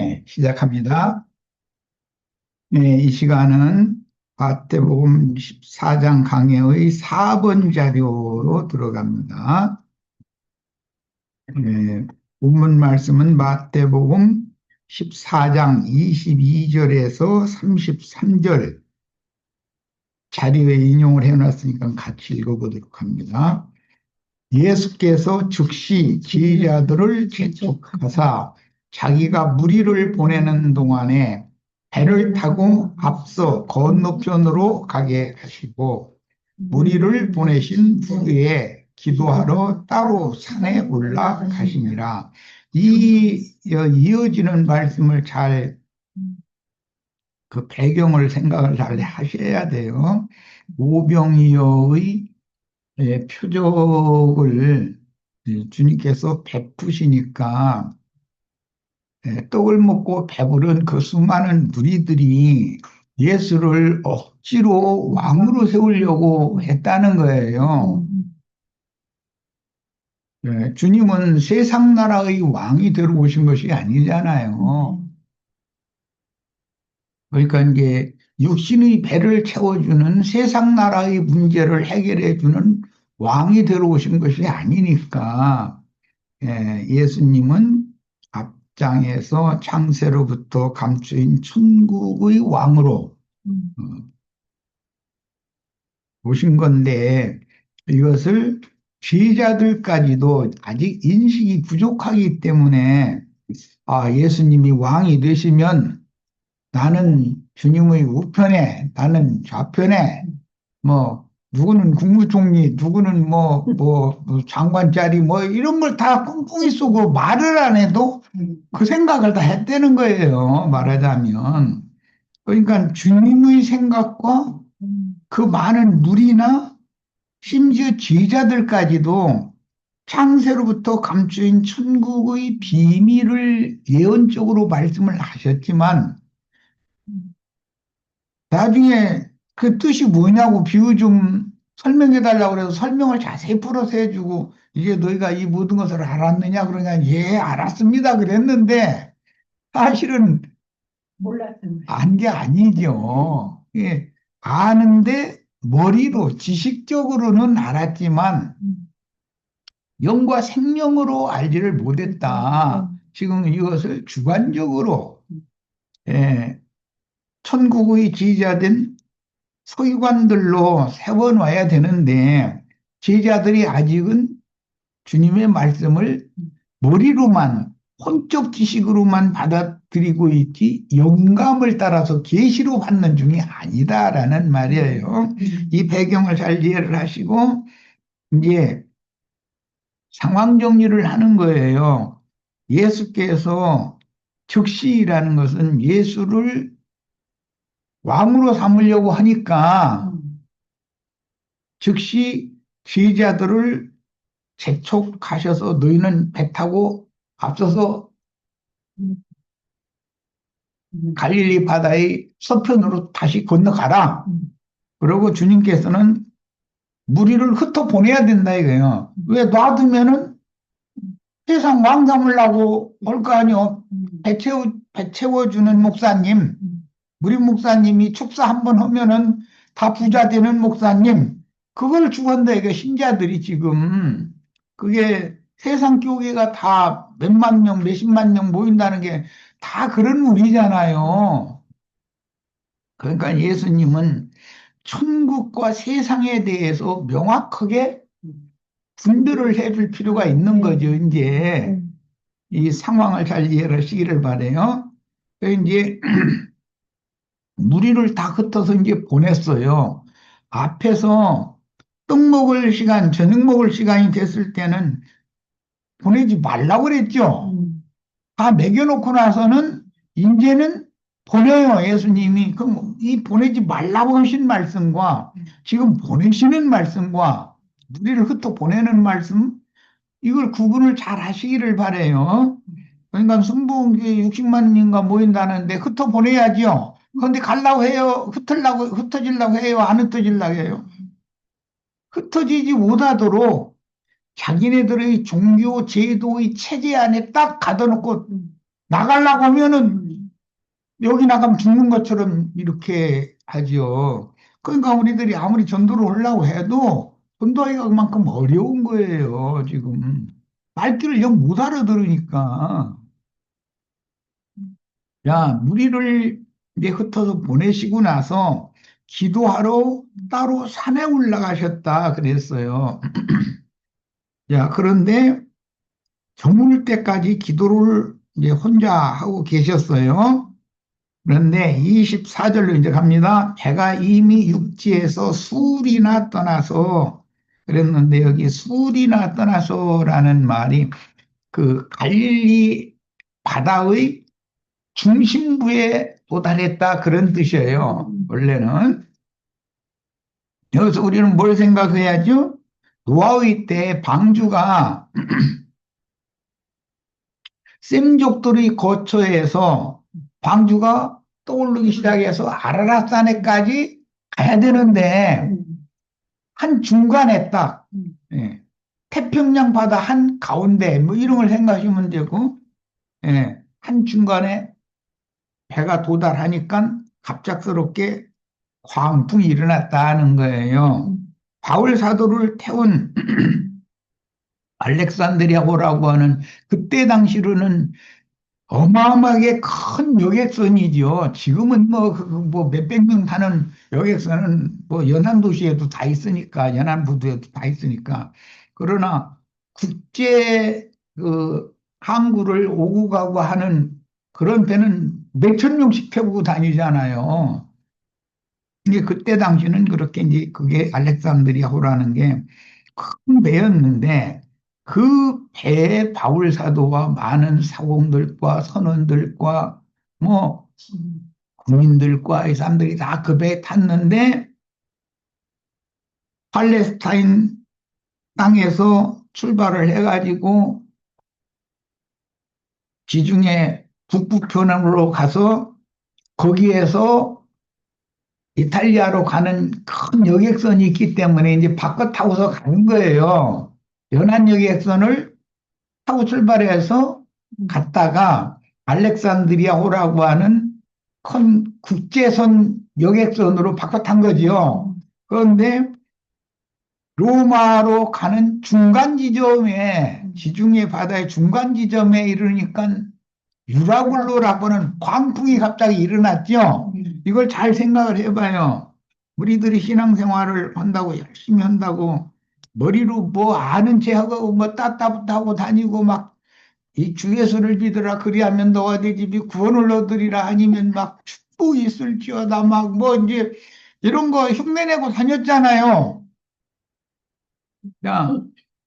네, 시작합니다. 네, 이 시간은 마태복음 14장 강해의 4번 자료로 들어갑니다. 네, 본문 말씀은 마태복음 14장 22절에서 33절 자료에 인용을 해놨으니까 같이 읽어보도록 합니다. 예수께서 즉시 지휘자들을 재촉하사 자기가 무리를 보내는 동안에 배를 타고 앞서 건너편으로 가게 하시고 무리를 보내신 후에 기도하러 따로 산에 올라가시니라. 이어지는 말씀을 잘 그 배경을 생각을 잘 하셔야 돼요. 오병이어의 표적을 주님께서 베푸시니까 떡을 먹고 배부른 그 수많은 무리들이 예수를 억지로 왕으로 세우려고 했다는 거예요. 주님은 세상 나라의 왕이 되러 오신 것이 아니잖아요. 그러니까 이게 육신의 배를 채워주는 세상 나라의 문제를 해결해주는 왕이 되러 오신 것이 아니니까 예수님은 앞장에서 창세로부터 감추인 천국의 왕으로 어, 오신 건데 이것을 제자들까지도 아직 인식이 부족하기 때문에 예수님이 왕이 되시면 나는 주님의 우편에, 나는 좌편에, 뭐, 누구는 국무총리, 누구는 뭐 장관 자리, 뭐, 이런 걸 다 꿍꿍이 쏘고 말을 안 해도 그 생각을 다 했다는 거예요, 말하자면. 그러니까 주님의 생각과 그 많은 무리나 심지어 제자들까지도 창세로부터 감추인 천국의 비밀을 예언적으로 말씀을 하셨지만 나중에 그 뜻이 뭐냐고 비유 좀 설명해 달라고 그래서 설명을 자세히 풀어서 해주고 이제 너희가 이 모든 것을 알았느냐 그러냐 예 알았습니다 그랬는데 사실은 안 게 아니죠. 예, 아는데 머리로 지식적으로는 알았지만 영과 생명으로 알지를 못했다. 지금 이것을 주관적으로 예, 천국의 지휘자된 서기관들로 세워놔야 되는데 제자들이 아직은 주님의 말씀을 머리로만 혼적 지식으로만 받아들이고 있지 영감을 따라서 계시로 받는 중이 아니다라는 말이에요. 이 배경을 잘 이해를 하시고 이제 상황 정리를 하는 거예요. 예수께서 즉시라는 것은 예수를 왕으로 삼으려고 하니까 즉시 제자들을 재촉하셔서 너희는 배 타고 앞서서 갈릴리 바다의 서편으로 다시 건너가라. 그리고 주님께서는 무리를 흩어 보내야 된다 이거예요. 왜 놔두면은 세상 왕 삼으려고 올 거 아니요. 배 채워주는 목사님, 무리 목사님이 축사 한 번 하면은 다 부자 되는 목사님, 그걸 죽었는데 이게 신자들이 지금 그게 세상 교회가 다 몇만 명, 몇십만 명 모인다는 게 다 그런 무리잖아요. 그러니까 예수님은 천국과 세상에 대해서 명확하게 분별을 해줄 필요가 있는 거죠. 이제 이 상황을 잘 이해를 하시기를 바래요. 이제 무리를 다 흩어서 이제 보냈어요. 앞에서 떡 먹을 시간, 저녁 먹을 시간이 됐을 때는 보내지 말라고 그랬죠. 다 먹여놓고 나서는 이제는 보내요, 예수님이. 그럼 이 보내지 말라고 하신 말씀과 지금 보내시는 말씀과 무리를 흩어 보내는 말씀, 이걸 구분을 잘 하시기를 바래요. 그러니까 순복음교회 60만 인가 모인다는데 흩어 보내야죠. 그런데 가려고 해요. 흩어지려고 해요. 안 흩어지려고 해요. 흩어지지 못하도록 자기네들의 종교 제도의 체제 안에 딱 가둬놓고 나가려고 하면은 여기 나가면 죽는 것처럼 이렇게 하죠. 그러니까 우리들이 아무리 전도를 하려고 해도 전도하기가 그만큼 어려운 거예요, 지금. 말귀를 영 못 알아들으니까. 야, 무리를 이제 흩어서 보내시고 나서 기도하러 따로 산에 올라가셨다 그랬어요. 야, 그런데 저물 때까지 기도를 이제 혼자 하고 계셨어요. 그런데 24절로 이제 갑니다. 해가 이미 육지에서 술이나 떠나서 그랬는데 여기 술이나 떠나서라는 말이 그 갈릴리 바다의 중심부에 도달했다 그런 뜻이에요. 원래는. 여기서 우리는 뭘 생각해야죠? 노아의 때 방주가 셈족들의 거처에서 방주가 떠오르기 시작해서 아라랏산에까지 가야 되는데 한 중간에 딱 예, 태평양 바다 한 가운데 뭐 이런 걸 생각하시면 되고 한 중간에 배가 도달하니까 갑작스럽게 광풍이 일어났다는 거예요. 바울 사도를 태운 알렉산드리아호라고 하는 그때 당시로는 어마어마하게 큰 여객선이죠. 지금은 뭐 몇백 명 타는 여객선은 뭐 연안 도시에도 다 있으니까, 연안 부두에도 다 있으니까. 그러나 국제 그 항구를 오고 가고 하는 그런 배는 몇천 명씩 태우고 다니잖아요. 이게 그때 당시는 그렇게 이제 그게 알렉산드리아호라는 게 큰 배였는데 그 배에 바울 사도와 많은 사공들과 선원들과 뭐 군인들과 이 사람들이 다 그 배에 탔는데 팔레스타인 땅에서 출발을 해가지고 지중해 북부편으로 가서 거기에서 이탈리아로 가는 큰 여객선이 있기 때문에 이제 바꿔 타고서 가는 거예요. 연안 여객선을 타고 출발해서 갔다가 알렉산드리아호라고 하는 큰 국제선 여객선으로 바꿔 탄 거지요. 그런데 로마로 가는 중간 지점에 지중해 바다의 중간 지점에 이르니까 유라굴로라고는 광풍이 갑자기 일어났죠. 이걸 잘 생각을 해봐요. 우리들이 신앙생활을 한다고 열심히 한다고 머리로 뭐 아는 체하고 뭐 따따붙하고 다니고 막 이 주 예수를 믿으라 그리하면 너와 네 집이 구원을 얻으리라 아니면 막 축복이 있을지어다 막 뭐 이제 이런 거 흉내내고 다녔잖아요. 야,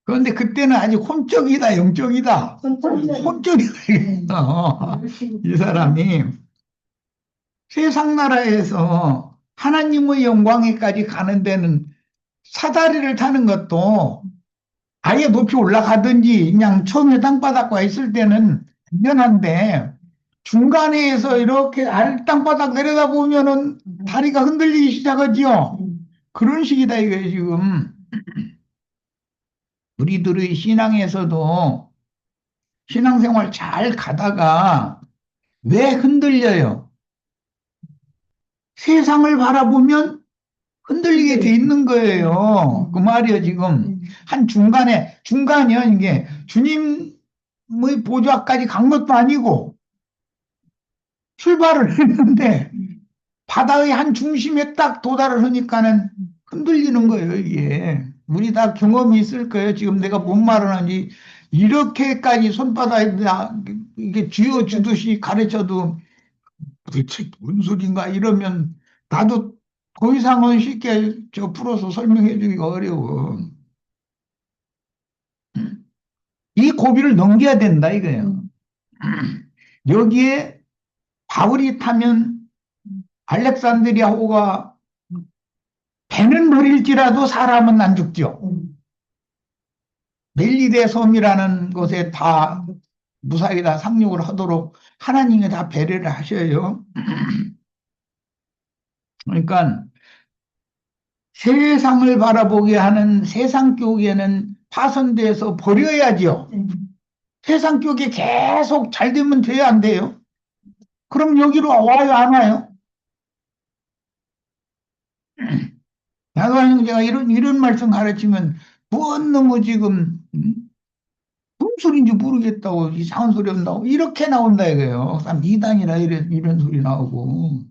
그런데 그때는 아직 홈적이다, 영적이다. 홈적이다. 이 사람이 세상 나라에서 하나님의 영광에까지 가는 데는 사다리를 타는 것도 아예 높이 올라가든지 그냥 처음에 땅바닥과 있을 때는 안전한데 중간에서 이렇게 땅바닥 내려다보면은 다리가 흔들리기 시작하지요. 그런 식이다 이거예요, 지금. 우리들의 신앙에서도 신앙생활 잘 가다가 왜 흔들려요? 세상을 바라보면 흔들리게 돼 있는 거예요. 그 말이요, 지금. 한 중간이요, 이게. 주님의 보좌까지 간 것도 아니고, 출발을 했는데, 바다의 한 중심에 딱 도달을 하니까는 흔들리는 거예요, 이게. 우리 다 경험이 있을 거예요. 지금 내가 뭔 말을 하는지. 이렇게까지 손바닥에 이게 쥐어 주듯이 가르쳐도 도대체 뭔 소린가 이러면 나도 더 이상은 쉽게 저 풀어서 설명해 주기가 어려워. 이 고비를 넘겨야 된다 이거예요. 여기에 바울이 타면 알렉산드리아호가 배는 느릴지라도 사람은 안 죽죠. 멜리데 섬이라는 곳에 다 무사히 다 상륙을 하도록 하나님이 다 배려를 하셔요. 그러니까 세상을 바라보게 하는 세상 교육에는 파손돼서 버려야죠. 세상 쪽에 계속 잘 되면 돼야 안 돼요? 그럼 여기로 와요, 안 와요? 야간 형제가 이런 말씀 가르치면 뭔 놈의 지금 무슨 소리인지 모르겠다고 이상한 소리 한다고 이렇게 나온다 이거예요. 이단이라 이런 소리 나오고.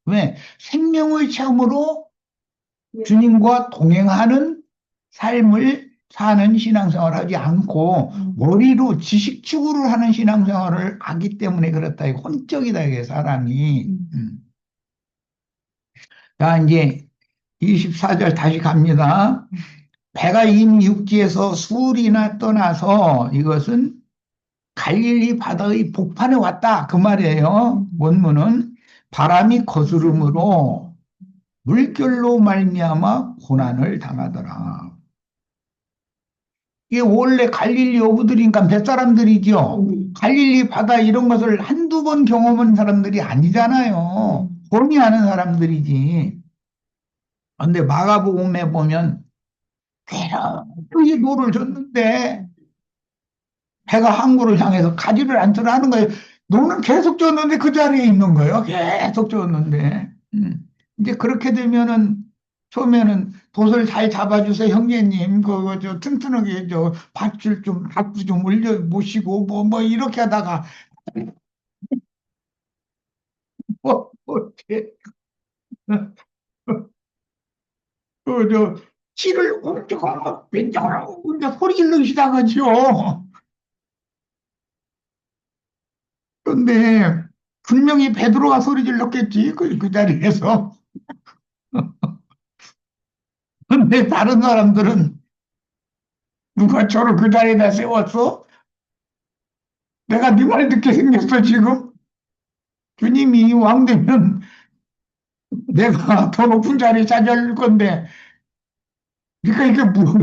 왜? 생명의 체험으로 주님과 동행하는 삶을 사는 신앙생활을 하지 않고 머리로 지식축으로 하는 신앙생활을 하기 때문에 그렇다. 이거 혼적이다 이게 사람이. 자, 이제 24절 다시 갑니다. 배가 이미 육지에서 수울이나 떠나서 이것은 갈릴리 바다의 복판에 왔다. 그 말이에요. 원문은 바람이 거스름으로 물결로 말미암아 고난을 당하더라. 이게 원래 갈릴리 어부들이니까 뱃사람들이죠. 갈릴리 바다 이런 것을 한두 번 경험한 사람들이 아니잖아요. 뻔히 아는 사람들이지. 근데 마가복음에 보면 괴롭게 노를 줬는데 배가 항구를 향해서 가지를 않더라는 거예요. 노는 계속 줬는데 그 자리에 있는 거예요. 계속 줬는데. 이제 그렇게 되면은 처음에는 돛을 잘 잡아주세요, 형제님. 그거 저 튼튼하게 저 밧줄 좀 밧줄 좀 올려 모시고 뭐 이렇게 하다가 이렇게 그저 치를 옮겨가 왼쪽으로 혼자 소리 지르기 시작하죠. 그런데 분명히 베드로가 소리 질렀겠지 그 자리에서. 근데 다른 사람들은 누가 저를 그 자리에다 세웠어? 내가 네 말 듣게 생겼어 지금? 주님이 왕 되면 내가 더 높은 자리 차지할 건데 그러니까 이게 뭐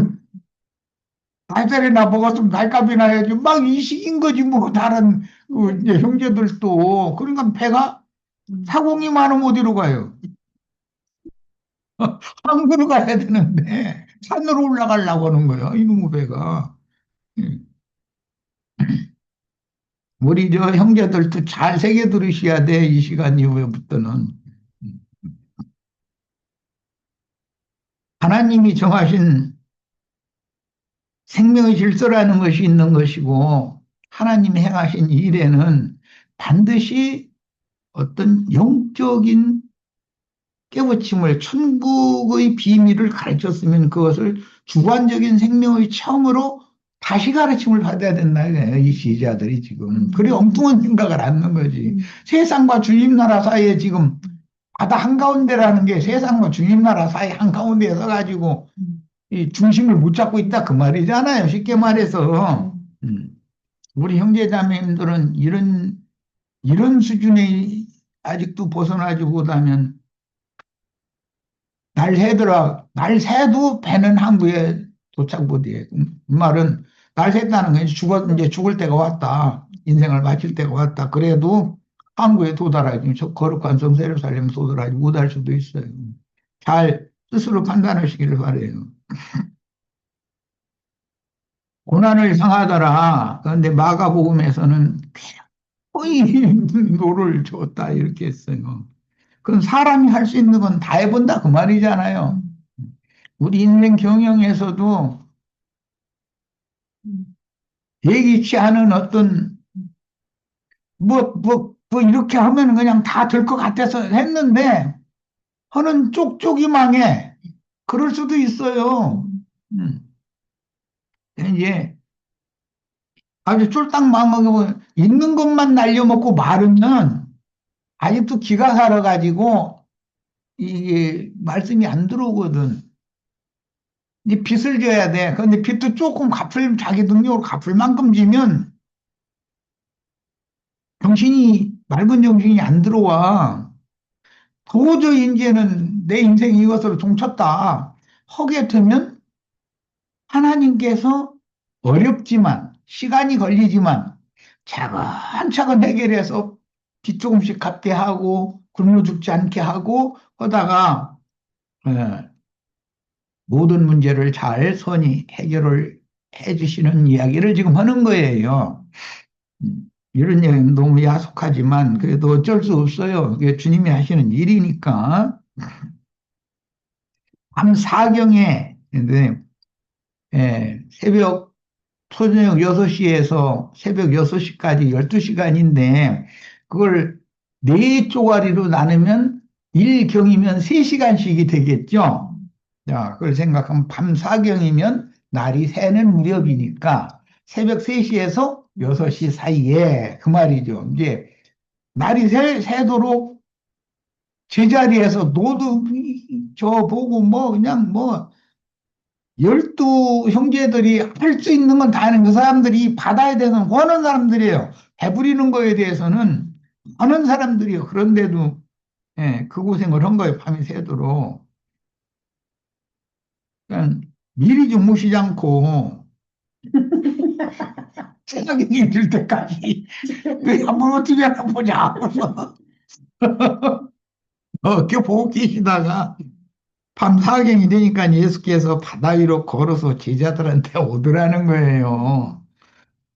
달걀이나 먹었으면 달값이나 해야지 막 이식인 거지 뭐 다른 그 이제 형제들도 그러니까 배가 사공이 많으면 어디로 가요? 항구로 가야 되는데 산으로 올라가려고 하는 거야 이놈의 배가. 음. 우리 저 형제들도 잘 새겨 들으셔야 돼 이 시간 이후부터는. 하나님이 정하신 생명의 질서라는 것이 있는 것이고 하나님이 행하신 일에는 반드시 어떤 영적인 깨우침을 천국의 비밀을 가르쳤으면 그것을 주관적인 생명의 처음으로 다시 가르침을 받아야 된다 이거예요. 이 지휘자들이 지금. 그래 엉뚱한 생각을 하는 거지. 세상과 주님 나라 사이에 지금 바다 한가운데라는 게 세상과 주님 나라 사이 한가운데에 서가지고 이 중심을 못 잡고 있다 그 말이잖아요. 쉽게 말해서. 우리 형제자매님들은 이런 수준에 아직도 벗어나지 못하면 날 새더라. 날 새도 배는 항구에 도착 못해. 그 말은 날 샜다는 건 이제 죽을 때가 왔다. 인생을 마칠 때가 왔다. 그래도 항구에 도달하지. 저 거룩한 성 예루살렘 도달하지 못할 수도 있어요. 잘 스스로 판단하시기를 바래요. 고난을 당하더라. 그런데 마가복음에서는 거의 노를 줬다 이렇게 했어요. 그건 사람이 할 수 있는 건 다 해본다 그 말이잖아요. 우리 인생 경영에서도 예기치 않은 어떤 뭐 이렇게 하면 그냥 다 될 것 같아서 했는데 하는 쪽쪽이 망해. 그럴 수도 있어요. 음. 이제 아주 쫄딱 망하고 있는 것만 날려먹고 말으면 아직도 기가 살아가지고 이게 말씀이 안 들어오거든. 이 빚을 져야 돼. 그런데 빚도 조금 자기 능력으로 갚을 만큼 지면 맑은 정신이 안 들어와. 도저히 이제는 내 인생이 이것으로 종쳤다. 허게 되면 하나님께서 어렵지만, 시간이 걸리지만, 차근차근 해결해서 빚 조금씩 갚게 하고, 굶어 죽지 않게 하고, 하다가, 예, 모든 문제를 잘 선히 해결을 해주시는 이야기를 지금 하는 거예요. 이런 얘기는 너무 야속하지만 그래도 어쩔 수 없어요. 이게 주님이 하시는 일이니까. 밤 사경에 새벽 저녁 6시에서 새벽 6시까지 12시간인데 그걸 네 쪼가리로 나누면 1경이면 3시간씩이 되겠죠. 자, 그걸 생각하면 밤 사경이면 날이 새는 무렵이니까 새벽 3시에서 6시 사이에 그 말이죠. 이제 날이 새도록 제자리에서 노도 저 보고 뭐 그냥 뭐 12형제들이 할 수 있는 건 다 하는 그 사람들이 받아야 되는 하는 사람들이에요. 배부리는 거에 대해서는 하는 사람들이요. 그런데도 그 고생을 한 거예요. 밤이 새도록. 그러니까 미리 주무시지 않고 새벽에 들 때까지 왜 한번 어떻게 하나 보자 하고서 이렇게 보고 계시다가 밤 사경이 되니까 예수께서 바다 위로 걸어서 제자들한테 오더라는 거예요.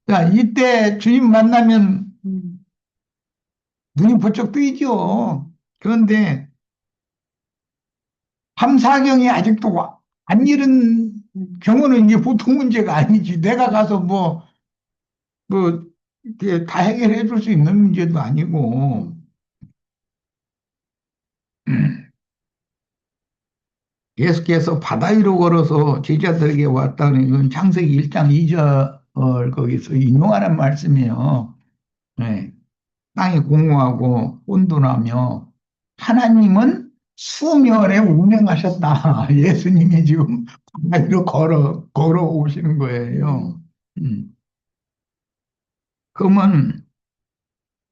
자, 이때 주님 만나면 눈이 번쩍 뜨이죠. 그런데 밤사경이 아직도 안 이른 경우는 이게 보통 문제가 아니지. 내가 가서 뭐, 이렇게 다 해결해 줄 수 있는 문제도 아니고. 예수께서 바다 위로 걸어서 제자들에게 왔다는 건 창세기 1장 2절 거기서 인용하는 말씀이에요. 네. 땅이 공허하고 혼돈하며 하나님은 수면에 운행하셨다. 예수님이 지금 바다로 걸어오시는 거예요. 음. 그러면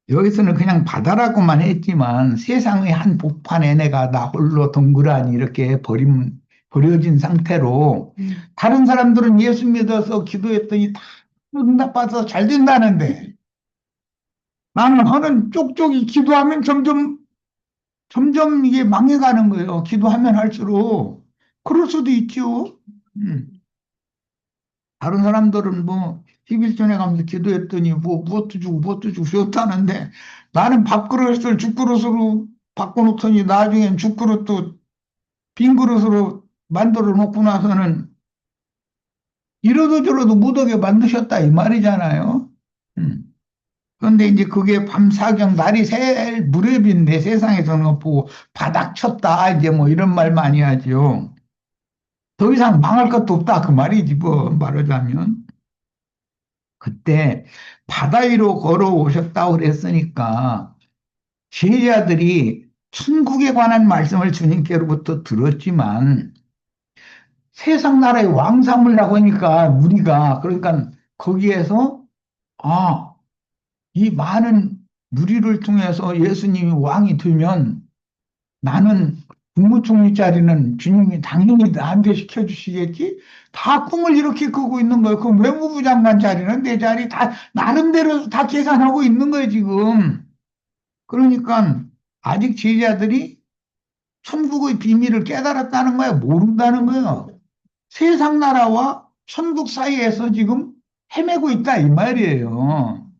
여기서는 그냥 바다라고만 했지만 세상의 한 복판에 내가 나 홀로 덩그러니 이렇게 버려진 상태로 다른 사람들은 예수 믿어서 기도했더니 다 응답받아서 잘 된다는데 나는 하는 쪽쪽이 기도하면 점점 이게 망해가는 거예요. 기도하면 할수록. 그럴 수도 있죠. 음. 다른 사람들은 뭐 11전에 가면서 기도했더니 뭐 무엇도 주고 좋다는데 나는 밥그릇을 죽그릇으로 바꿔놓더니 나중엔 죽그릇도 빈 그릇으로 만들어 놓고 나서는 이러도 저러도 못하게 만드셨다 이 말이잖아요. 음. 그런데 이제 그게 밤사경 날이 새 무렵인데 세상에서는 보고 바닥 쳤다 이제 뭐 이런 말 많이 하죠. 더 이상 망할 것도 없다 그 말이지 뭐 말하자면 그때 바다 위로 걸어오셨다고 그랬으니까 제자들이 천국에 관한 말씀을 주님께로부터 들었지만 세상 나라의 왕 삼으려고 하니까 우리가 그러니까 거기에서 아, 이 많은 무리를 통해서 예수님이 왕이 되면 나는 국무총리 자리는 주님이 당연히 나한테 시켜주시겠지? 다 꿈을 이렇게 꾸고 있는 거예요. 그럼 외무부 장관 자리는 내 자리 다 나름대로 다 계산하고 있는 거예요, 지금. 그러니까 아직 제자들이 천국의 비밀을 깨달았다는 거야, 모른다는 거예요. 세상 나라와 천국 사이에서 지금 헤매고 있다, 이 말이에요.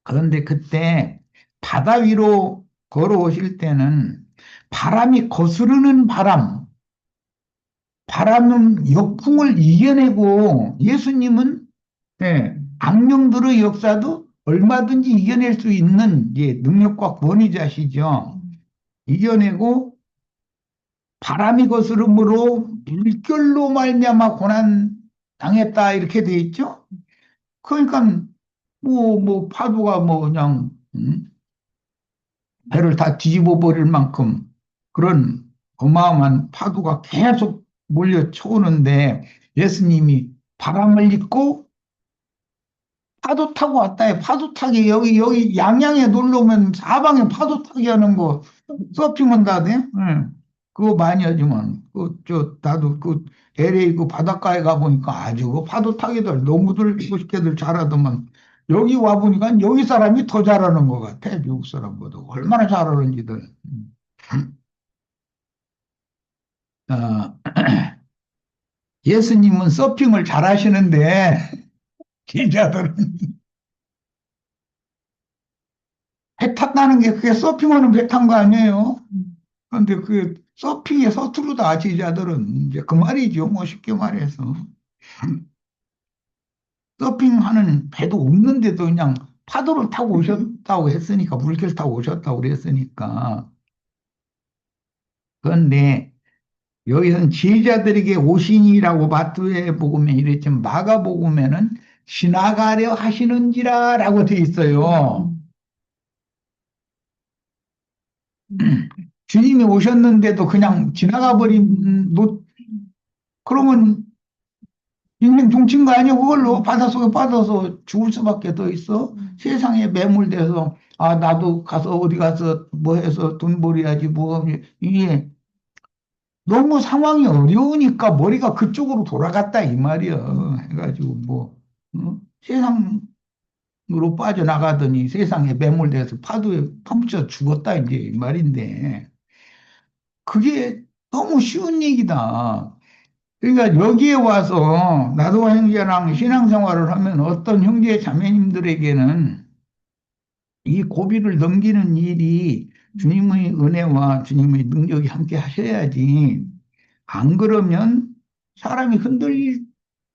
그런데 그때 바다 위로 걸어오실 때는 바람이 거스르는 바람은 역풍을 이겨내고 예수님은 악령들의 역사도 얼마든지 이겨낼 수 있는 능력과 권위자시죠. 이겨내고 바람이 거스름으로 물결로 말미암아 고난 당했다 이렇게 돼 있죠. 그러니까 뭐 파도가 뭐 그냥 배를 다 뒤집어 버릴 만큼 그런 어마어마한 파도가 계속 몰려쳐오는데 예수님이 바람을 잇고 파도 타고 왔다 해. 파도 타기 여기 양양에 놀러 오면 사방에 파도 타기 하는 거 서핑한다 돼. 응. 그거 많이 하지만 나도 그 LA 그 바닷가에 가 보니까 아주 그 파도 타기들 너무들 멋있게들 잘하더만 여기 와 보니까 여기 사람이 더 잘하는 것 같아. 미국 사람보다 얼마나 잘하는지들. 아, 예수님은 서핑을 잘 하시는데, 제자들은 배 탔다는 게 그게 서핑하는 배 탄 거 아니에요? 그런데 그 서핑에 서투르다, 제자들은. 이제 그 말이죠. 뭐 쉽게 말해서. 서핑하는 배도 없는데도 그냥 파도를 타고 오셨다고 했으니까, 물길 타고 오셨다고 그랬으니까. 그런데 여기서는 제자들에게 오신이라고 마태복음에 보면 이랬지만 마가복음에는 지나가려 하시는지라라고 돼 있어요. 주님이 오셨는데도 그냥 지나가 버린 그러면 인생 종친 거 아니야? 그걸로 바닷속에 빠져서 죽을 수밖에 더 있어. 세상에 매몰돼서 아 나도 가서 어디 가서 뭐 해서 돈 벌어야지 뭐 이게 너무 상황이 어려우니까 머리가 그쪽으로 돌아갔다 이 말이야. 해가지고 뭐 세상으로 빠져나가더니 세상에 매몰돼서 파도에 파묻혀 죽었다 이제 이 말인데 그게 너무 쉬운 얘기다. 그러니까 여기에 와서 나도 형제랑 신앙생활을 하면 어떤 형제 자매님들에게는 이 고비를 넘기는 일이 주님의 은혜와 주님의 능력이 함께 하셔야지. 안 그러면 사람이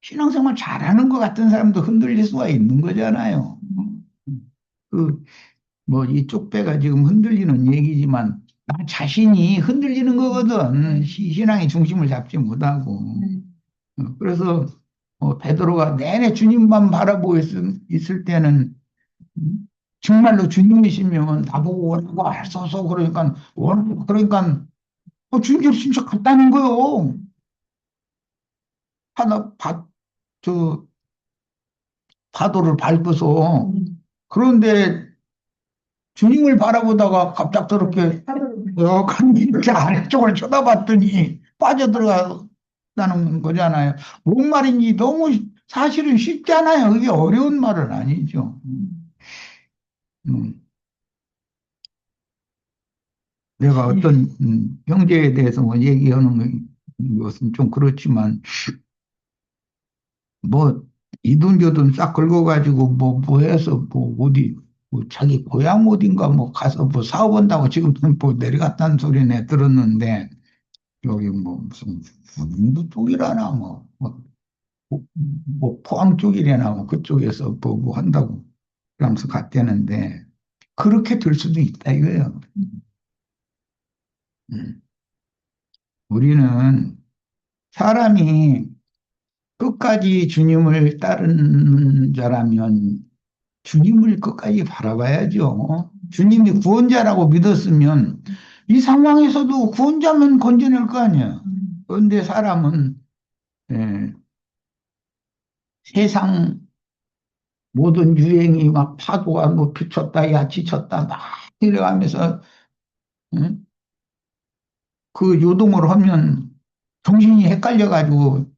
신앙생활 잘하는 것 같은 사람도 흔들릴 수가 있는 거잖아요. 그, 뭐, 이쪽 배가 지금 흔들리는 얘기지만, 나 자신이 흔들리는 거거든. 신앙의 중심을 잡지 못하고. 그래서, 베드로가 내내 주님만 바라보고 있을 때는, 정말로 주님이시면 나보고 원하고 하소서 그러니까, 그러니까, 주님께서 진짜 갔다는 거요. 하나, 저, 파도를 밟고서. 그런데 주님을 바라보다가 갑작스럽게 이렇게 아래쪽을 쳐다봤더니 빠져들어갔다는 거잖아요. 뭔 말인지 너무 사실은 쉽잖아요. 그게 어려운 말은 아니죠. 음. 내가 어떤 형제에 대해서 뭐 얘기하는 것은 좀 그렇지만 뭐 이돈저돈 싹 긁어가지고 뭐 해서 뭐 어디 뭐 자기 고향 어딘가 뭐 가서 뭐 사업한다고 지금 뭐 내려갔다는 소리네 들었는데 여기 뭐 무슨 인도 쪽이라나 뭐 포항 쪽이라나 뭐 그쪽에서 뭐 한다고 그러면서 갔다는데 그렇게 될 수도 있다 이거예요. 음. 우리는 사람이 끝까지 주님을 따르는 자라면 주님을 끝까지 바라봐야죠. 주님이 구원자라고 믿었으면 이 상황에서도 구원자면 건져낼 거 아니야. 그런데 사람은 예, 세상 모든 유행이 막 파도가 높이 쳤다 야치 쳤다 막 이래가면서 응? 그 요동을 하면 정신이 헷갈려가지고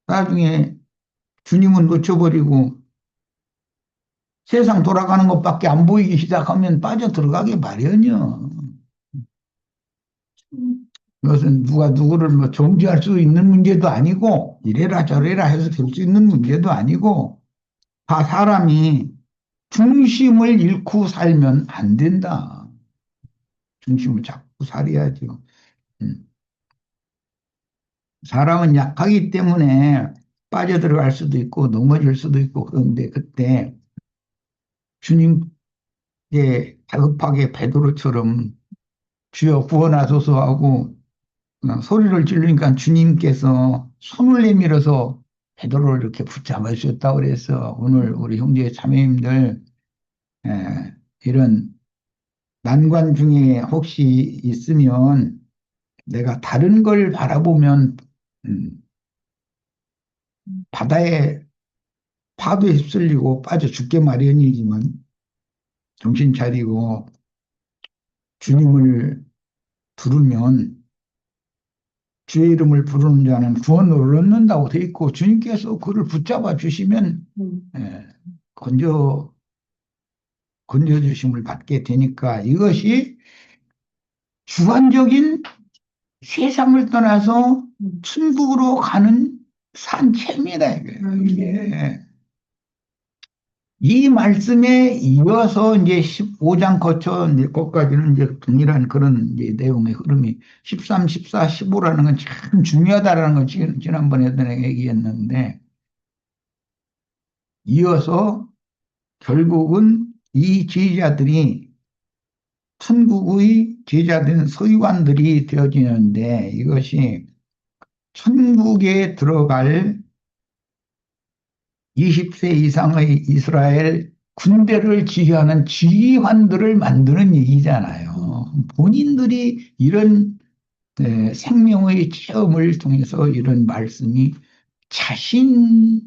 나중에 주님은 놓쳐버리고 세상 돌아가는 것밖에 안 보이기 시작하면 빠져들어가기 마련이요. 이것은 누가 누구를 뭐 정죄할 수 있는 문제도 아니고 이래라 저래라 해서 될 수 있는 문제도 아니고 다 사람이 중심을 잃고 살면 안 된다. 중심을 잡고 살아야죠. 음. 사람은 약하기 때문에 빠져들어갈 수도 있고 넘어질 수도 있고 그런데 그때 주님께 다급하게 베드로처럼 주여 구원하소서 하고 소리를 지르니까 주님께서 손을 내밀어서 베드로를 이렇게 붙잡아 주셨다고 그래서 오늘 우리 형제 자매님들 이런 난관 중에 혹시 있으면 내가 다른 걸 바라보면 음, 바다에 파도에 휩쓸리고 빠져 죽게 마련이지만 정신 차리고 주님을 부르면 주의 이름을 부르는 자는 구원을 얻는다고 돼 있고 주님께서 그를 붙잡아 주시면 예, 건져 건져주심을 받게 되니까 이것이 주관적인 세상을 떠나서 천국으로 가는 산책입니다, 이게. 이 말씀에 이어서 이제 15장 거쳐 이제 것까지는 이제 동일한 그런 이제 내용의 흐름이 13, 14, 15라는 건 참 중요하다라는 건 지난번에도 내가 얘기했는데 이어서 결국은 이 제자들이 천국의 제자된 서기관들이 되어지는데 이것이 천국에 들어갈 20세 이상의 이스라엘 군대를 지휘하는 지휘관들을 만드는 얘기잖아요. 본인들이 이런 생명의 체험을 통해서 이런 말씀이 자신이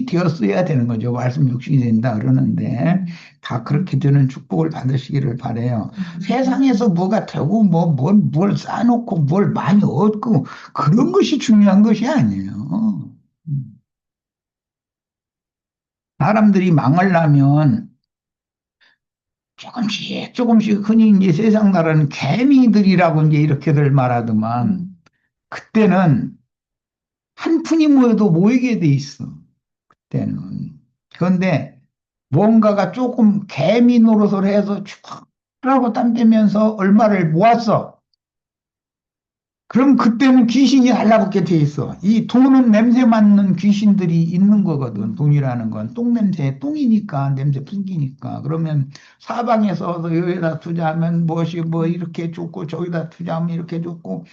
되었어야 되는 거죠. 말씀 육신이 된다 그러는데 다 그렇게 되는 축복을 받으시기를 바래요. 세상에서 뭐가 되고 뭘 쌓아놓고 뭘 많이 얻고 그런 것이 중요한 것이 아니에요. 사람들이 망하려면 조금씩 조금씩 흔히 이제 세상 나라는 개미들이라고 이제 이렇게들 말하더만 그때는 한 푼이 모여도 모이게 돼 있어. 그때는. 그런데 뭔가가 조금 개미 노릇을 해서 쭉 하고 땀 빼면서 얼마를 모았어. 그럼 그때는 귀신이 달라붙게 돼 있어. 이 돈은 냄새 맡는 귀신들이 있는 거거든. 돈이라는 건 똥냄새, 똥이니까 냄새 풍기니까. 그러면 사방에서 여기다 투자하면 무엇이 뭐 이렇게 좋고 저기다 투자하면 이렇게 좋고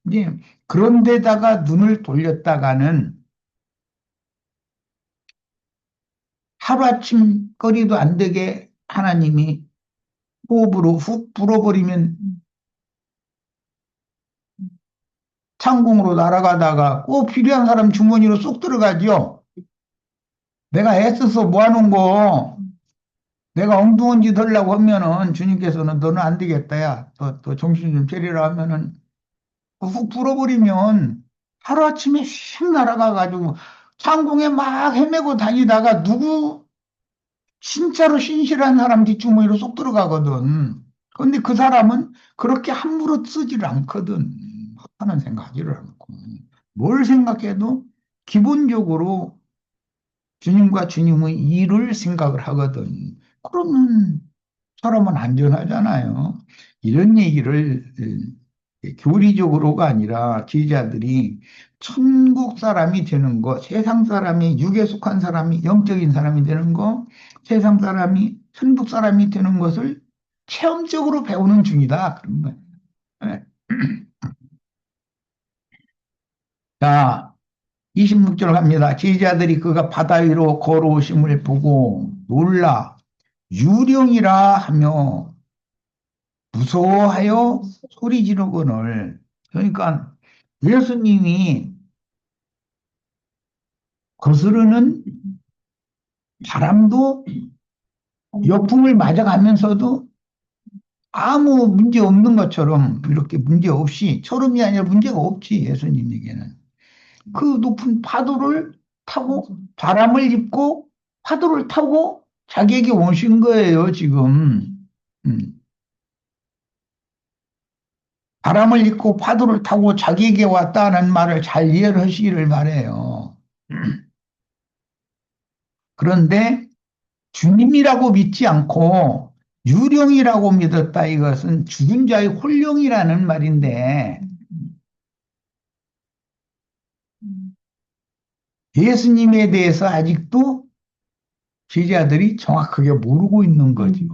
이제 그런 데다가 눈을 돌렸다가는 하루아침 거리도 안 되게 하나님이 호흡으로 훅 불어버리면 창공으로 날아가다가 꼭 필요한 사람 주머니로 쏙 들어가죠. 내가 애써서 모아놓은 거 내가 엉뚱한 짓 하려고 하면은 주님께서는 너는 안 되겠다. 야. 더 정신 좀 차리라 하면은 훅 불어버리면 하루아침에 휙 날아가가지고 창공에 막 헤매고 다니다가 누구 진짜로 신실한 사람 뒷주머니로 쏙 들어가거든. 근데 그 사람은 그렇게 함부로 쓰지를 않거든. 하는 생각하지를 않고. 뭘 생각해도 기본적으로 주님과 주님의 일을 생각을 하거든. 그러면 사람은 안전하잖아요. 이런 얘기를 교리적으로가 아니라 제자들이 천국 사람이 되는 거, 세상 사람이 육에 속한 사람이 영적인 사람이 되는 거, 세상 사람이 천국 사람이 되는 것을 체험적으로 배우는 중이다. 그런 거예요. 네. 자, 26절 갑니다. 제자들이 그가 바다 위로 걸어오심을 보고 놀라 유령이라 하며 무서워하여 소리 지르거늘. 그러니까 예수님이 거스르는 바람도 역풍을 맞아가면서도 아무 문제 없는 것처럼 이렇게 문제 없이 처럼이 아니라 문제가 없지 예수님에게는. 그 높은 파도를 타고 바람을 입고 파도를 타고 자기에게 오신 거예요, 지금. 음. 바람을 입고 파도를 타고 자기에게 왔다는 말을 잘 이해를 하시기를 바래요. 그런데 주님이라고 믿지 않고 유령이라고 믿었다. 이것은 죽은 자의 혼령이라는 말인데 예수님에 대해서 아직도 제자들이 정확하게 모르고 있는 거죠.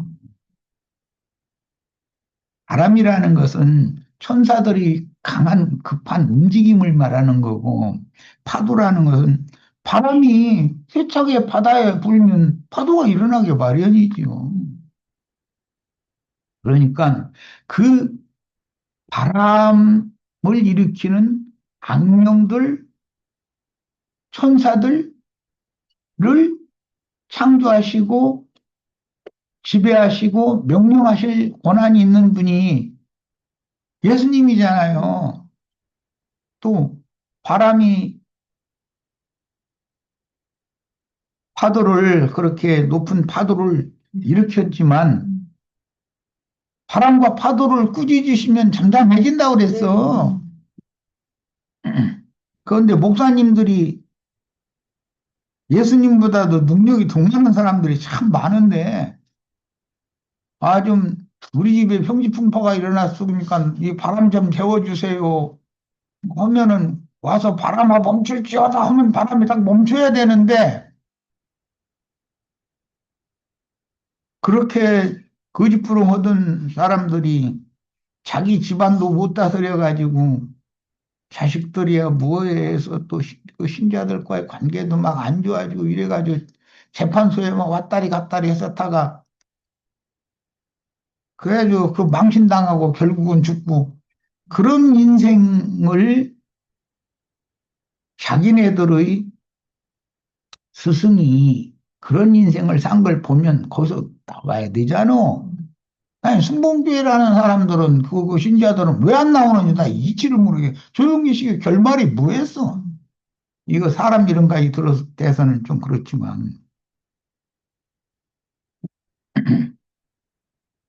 바람이라는 것은 천사들이 강한 급한 움직임을 말하는 거고 파도라는 것은 바람이 세차게 바다에 불면 파도가 일어나게 마련이지요. 그러니까 그 바람을 일으키는 악령들, 천사들을 창조하시고 지배하시고 명령하실 권한이 있는 분이 예수님이잖아요. 또 바람이 파도를 그렇게 높은 파도를 일으켰지만 바람과 파도를 꾸짖으시면 잠잠해진다고 그랬어. 그런데 목사님들이 예수님보다도 능력이 동일한 사람들이 참 많은데, 아, 좀, 우리 집에 평지풍파가 일어났으니까 이 바람 좀 재워주세요. 하면은 와서 바람아 멈출지어다 하면 바람이 딱 멈춰야 되는데, 그렇게 거짓부렁 사람들이 자기 집안도 못 다스려 가지고 자식들이야 뭐해 해서 또 그 신자들과의 관계도 막 안 좋아지고 이래 가지고 재판소에 막 왔다리 갔다리 했었다가 그래가지고 그 망신당하고 결국은 죽고 그런 인생을 자기네들의 스승이 그런 인생을 산 걸 보면 거기서 나와야 되잖아. 아니, 순봉주의라는 사람들은, 그 신자들은 왜 안 나오느냐, 나 이치를 모르게. 조용기 씨의 결말이 뭐였어? 이거 사람 이름까지 들어서 대해서는 좀 그렇지만,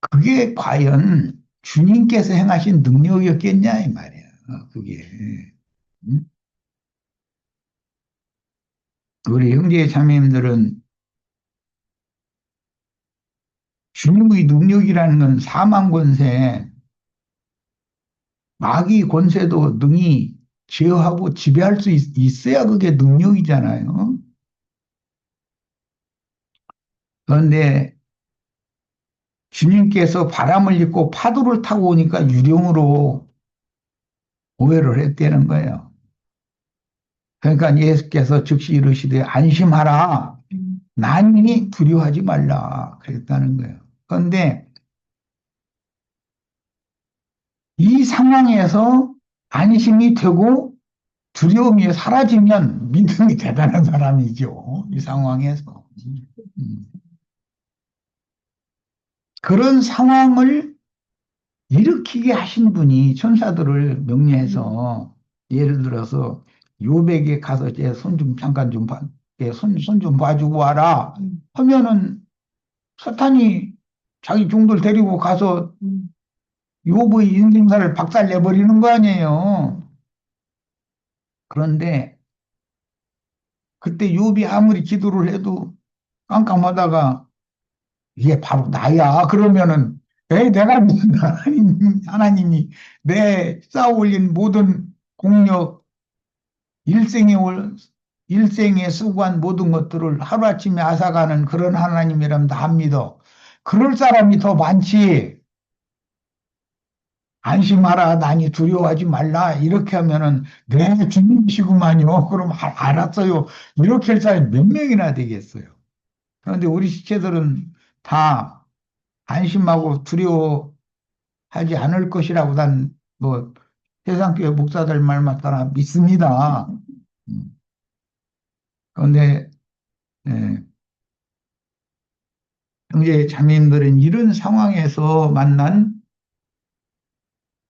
그게 과연 주님께서 행하신 능력이었겠냐, 이 말이야. 그게. 응? 우리 형제 자매님들은 주님의 능력이라는 건 사망 권세, 마귀 권세도 능히 제어하고 지배할 수 있어야 그게 능력이잖아요. 그런데 주님께서 바람을 입고 파도를 타고 오니까 유령으로 오해를 했다는 거예요. 그러니까 예수께서 즉시 이르시되 안심하라. 난이 두려워하지 말라. 그랬다는 거예요. 그런데 이 상황에서 안심이 되고 두려움이 사라지면 믿음이 대단한 사람이죠. 이 상황에서. 음. 그런 상황을 일으키게 하신 분이 천사들을 명령해서 예를 들어서 요백에 가서 제 손 좀 잠깐 좀 봐, 손 좀 봐주고 와라 하면은 사탄이 자기 종들 데리고 가서 요브의 인생사를 박살내버리는 거 아니에요. 그런데 그때 욥이 아무리 기도를 해도 깜깜하다가 이게 바로 나야. 그러면은 에이, 내가 무슨 하나님이 내 쌓아 올린 모든 공력, 일생에 일생에 수고한 모든 것들을 하루아침에 앗아가는 그런 하나님이라면 다 믿어. 그럴 사람이 더 많지. 안심하라, 나니 두려워하지 말라. 이렇게 하면은 내 주님이시구만요. 그럼 알았어요. 이렇게 할 사람이 몇 명이나 되겠어요. 그런데 우리 시체들은 다 안심하고 두려워하지 않을 것이라고 난 뭐 세상교회 목사들 말만 따라 믿습니다. 음. 그런데 예, 형제 자매님들은 이런 상황에서 만난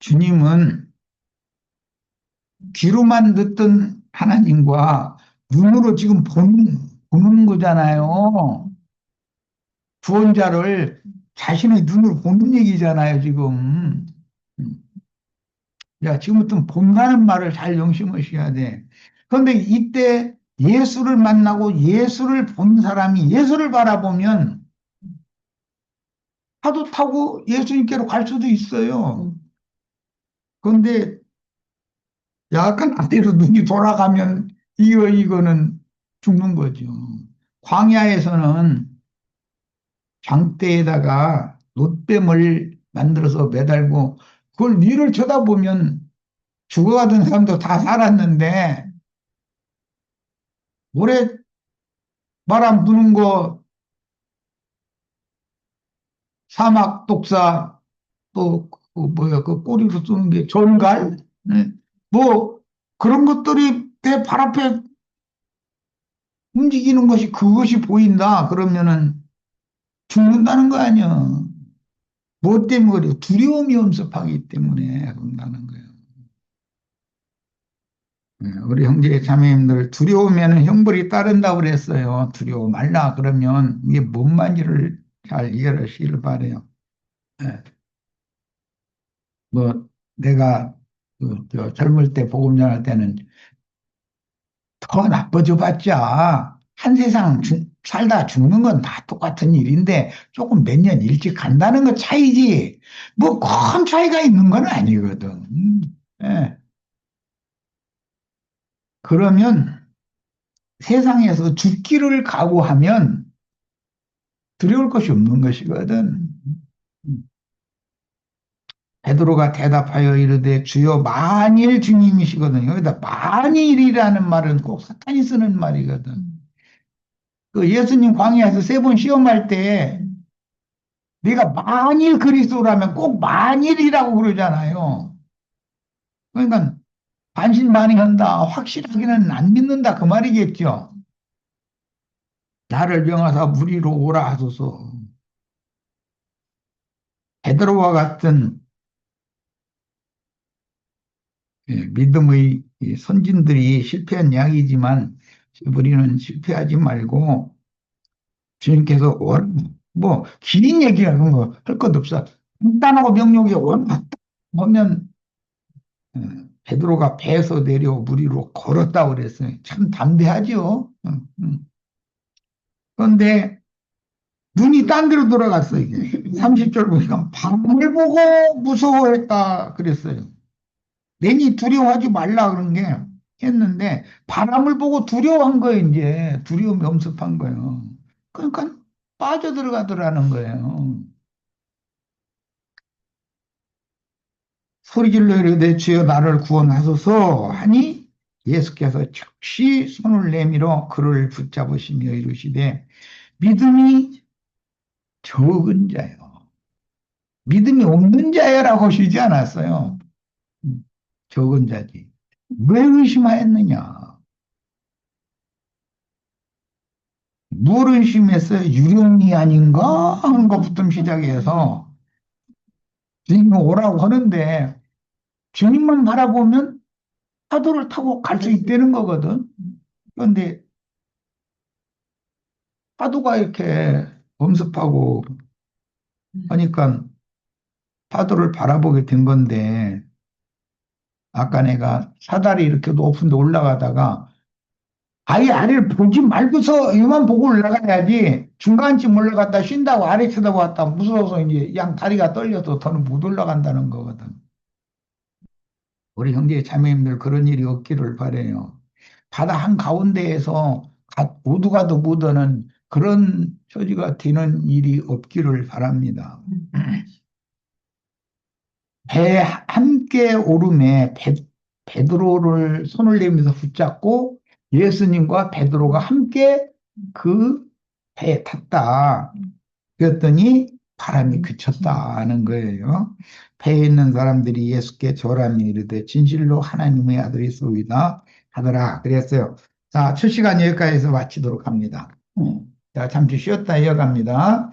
주님은 귀로만 듣던 하나님과 눈으로 지금 보는 거잖아요. 구원자를 자신의 눈으로 보는 얘기잖아요, 지금. 음. 야, 지금부터 본다는 말을 잘 명심하셔야 돼. 그런데 이때 예수를 만나고 예수를 본 사람이 예수를 바라보면 파도 타고 예수님께로 갈 수도 있어요. 그런데 약간 앞뒤로 눈이 돌아가면 이거는 죽는 거죠. 광야에서는 장대에다가 놋뱀을 만들어서 매달고 그걸 위를 쳐다보면 죽어가던 사람도 다 살았는데 모래 바람 부는 거 사막 독사 또 그 뭐야 그 꼬리로 쏘는 게 전갈 네. 뭐 그런 것들이 내 발 앞에 움직이는 것이 그것이 보인다 그러면은 죽는다는 거 아니야. 뭐 때문에 그래? 두려움이 엄습하기 때문에 그런다는 거예요. 우리 형제 자매님들 두려우면 형벌이 따른다고 그랬어요. 두려워 말라 그러면 이게 뭔 말인지를 잘 이해하시길 바래요. 예. 뭐 내가 저 젊을 때 복음 전할 때는 더 나빠져 봤자 한 세상 살다 죽는 건 다 똑같은 일인데 조금 몇 년 일찍 간다는 것 차이지 뭐 큰 차이가 있는 건 아니거든. 예. 그러면 세상에서 죽기를 각오하면 두려울 것이 없는 것이거든. 베드로가 대답하여 이르되 주여 만일 주님이시거든요. 여기다 만일이라는 말은 꼭 사탄이 쓰는 말이거든. 그 예수님 광야에서 세 번 시험할 때 네가 만일 그리스도라면 꼭 만일이라고 그러잖아요. 그러니까 반신반의한다, 확실하게는 안 믿는다 그 말이겠죠. 나를 명하사 무리로 오라 하소서. 베드로와 같은 믿음의 이 선진들이 실패한 이야기지만 우리는 실패하지 말고 주님께서 뭐긴 얘기야 뭐할 것 없어. 간단하고 명료하게 원하다 보면 베드로가 배에서 내려 무리로 걸었다고 그랬어요. 참 담대하죠. 그런데 눈이 딴 데로 돌아갔어 이게. 30절 보니까 바람을 보고 무서워했다 그랬어요. 괜히 두려워하지 말라 그런 게 했는데 바람을 보고 두려워한 거예요. 이제 두려움이 엄습한 거예요. 그러니까 빠져들어가더라는 거예요. 소리질러 이르되 주여 나를 구원하소서 하니 예수께서 즉시 손을 내밀어 그를 붙잡으시며 이르시되 믿음이 적은 자요. 믿음이 없는 자여라고 하시지 않았어요. 적은 자지. 왜 의심하였느냐? 뭘 의심했어요? 유령이 아닌가? 하는 것부터 시작해서 주님이 오라고 하는데 주님만 바라보면 파도를 타고 갈 수 있다는 거거든. 그런데 파도가 이렇게 엄습하고 하니까 파도를 바라보게 된 건데 아까 내가 사다리 이렇게 높은 데 올라가다가 아예 아래를 보지 말고서 이만 보고 올라가야지 중간쯤 올라갔다 쉰다고 아래 쳐다봤다 무서워서 이제 양 다리가 떨려서 더는 못 올라간다는 거거든. 우리 형제 자매님들 그런 일이 없기를 바래요. 바다 한가운데에서 모두가 도 못하는 그런 처지가 되는 일이 없기를 바랍니다. 배에 함께 오름에 베드로를 손을 내밀어서 붙잡고 예수님과 베드로가 함께 그 배에 탔다. 그랬더니 바람이 그쳤다는 거예요. 배에 있는 사람들이 예수께 절하며 이르되 진실로 하나님의 아들이소이다 하더라. 그랬어요. 자, 첫 시간 여기까지서 마치도록 합니다. 자, 잠시 쉬었다 이어갑니다.